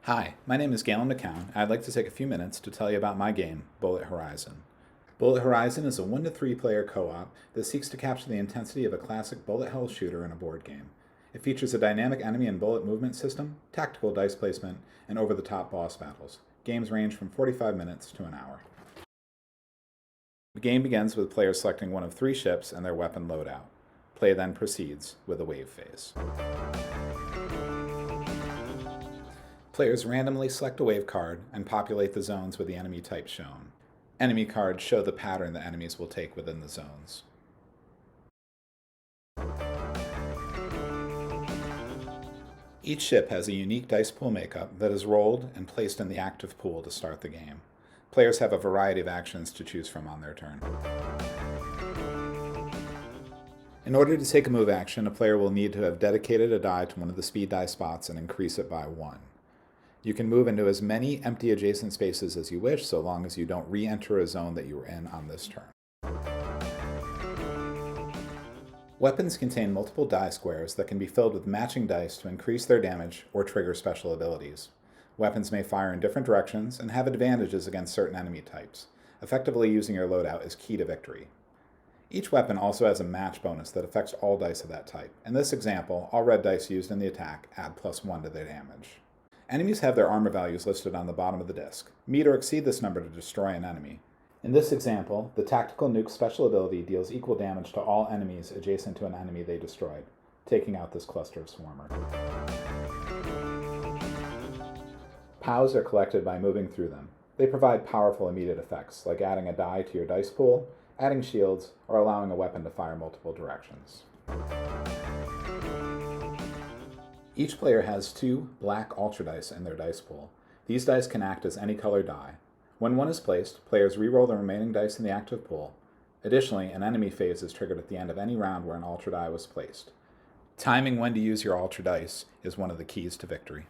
Hi, my name is Galen McCown. I'd like to take a few minutes to tell you about my game, Bullet Horizon. Bullet Horizon is a 1 to 3 player co-op that seeks to capture the intensity of a classic bullet hell shooter in a board game. It features a dynamic enemy and bullet movement system, tactical dice placement, and over-the-top boss battles. Games range from 45 minutes to an hour. The game begins with players selecting one of 3 ships and their weapon loadout. Play then proceeds with a wave phase. Players randomly select a wave card and populate the zones with the enemy type shown. Enemy cards show the pattern the enemies will take within the zones. Each ship has a unique dice pool makeup that is rolled and placed in the active pool to start the game. Players have a variety of actions to choose from on their turn. In order to take a move action, a player will need to have dedicated a die to one of the speed die spots and increase it by 1. You can move into as many empty adjacent spaces as you wish, so long as you don't re-enter a zone that you were in on this turn. Weapons contain multiple die squares that can be filled with matching dice to increase their damage or trigger special abilities. Weapons may fire in different directions and have advantages against certain enemy types. Effectively using your loadout is key to victory. Each weapon also has a match bonus that affects all dice of that type. In this example, all red dice used in the attack add +1 to their damage. Enemies have their armor values listed on the bottom of the disc. Meet or exceed this number to destroy an enemy. In this example, the Tactical Nuke special ability deals equal damage to all enemies adjacent to an enemy they destroyed, taking out this cluster of swarmer. POWS are collected by moving through them. They provide powerful immediate effects, like adding a die to your dice pool, adding shields, or allowing a weapon to fire multiple directions. Each player has 2 black ultra dice in their dice pool. These dice can act as any color die. When one is placed, players re-roll the remaining dice in the active pool. Additionally, an enemy phase is triggered at the end of any round where an ultra die was placed. Timing when to use your ultra dice is one of the keys to victory.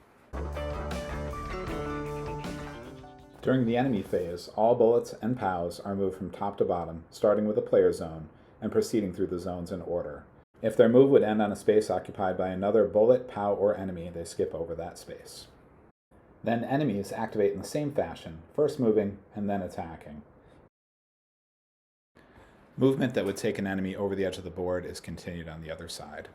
During the enemy phase, all bullets and POWs are moved from top to bottom, starting with a player zone, and proceeding through the zones in order. If their move would end on a space occupied by another bullet, POW, or enemy, they skip over that space. Then enemies activate in the same fashion, first moving and then attacking. Movement that would take an enemy over the edge of the board is continued on the other side.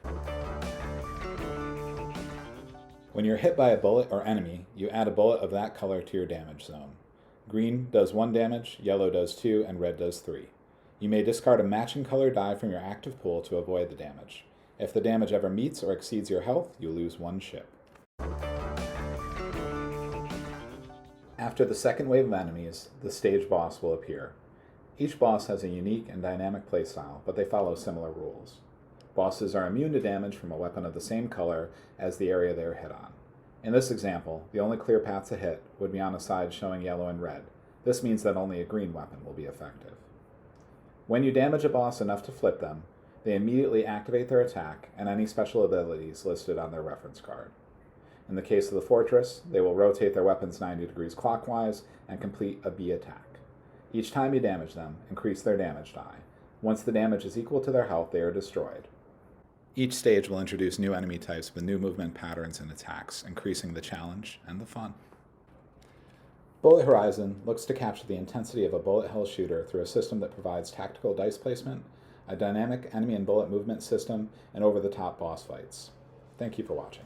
When you're hit by a bullet or enemy, you add a bullet of that color to your damage zone. Green does 1 damage, yellow does 2, and red does 3. You may discard a matching color die from your active pool to avoid the damage. If the damage ever meets or exceeds your health, you lose 1 ship. After the second wave of enemies, the stage boss will appear. Each boss has a unique and dynamic playstyle, but they follow similar rules. Bosses are immune to damage from a weapon of the same color as the area they are hit on. In this example, the only clear path to hit would be on a side showing yellow and red. This means that only a green weapon will be effective. When you damage a boss enough to flip them, they immediately activate their attack and any special abilities listed on their reference card. In the case of the fortress, they will rotate their weapons 90 degrees clockwise and complete a B attack. Each time you damage them, increase their damage die. Once the damage is equal to their health, they are destroyed. Each stage will introduce new enemy types with new movement patterns and attacks, increasing the challenge and the fun. Bullet Horizon looks to capture the intensity of a bullet hell shooter through a system that provides tactical dice placement, a dynamic enemy and bullet movement system, and over-the-top boss fights. Thank you for watching.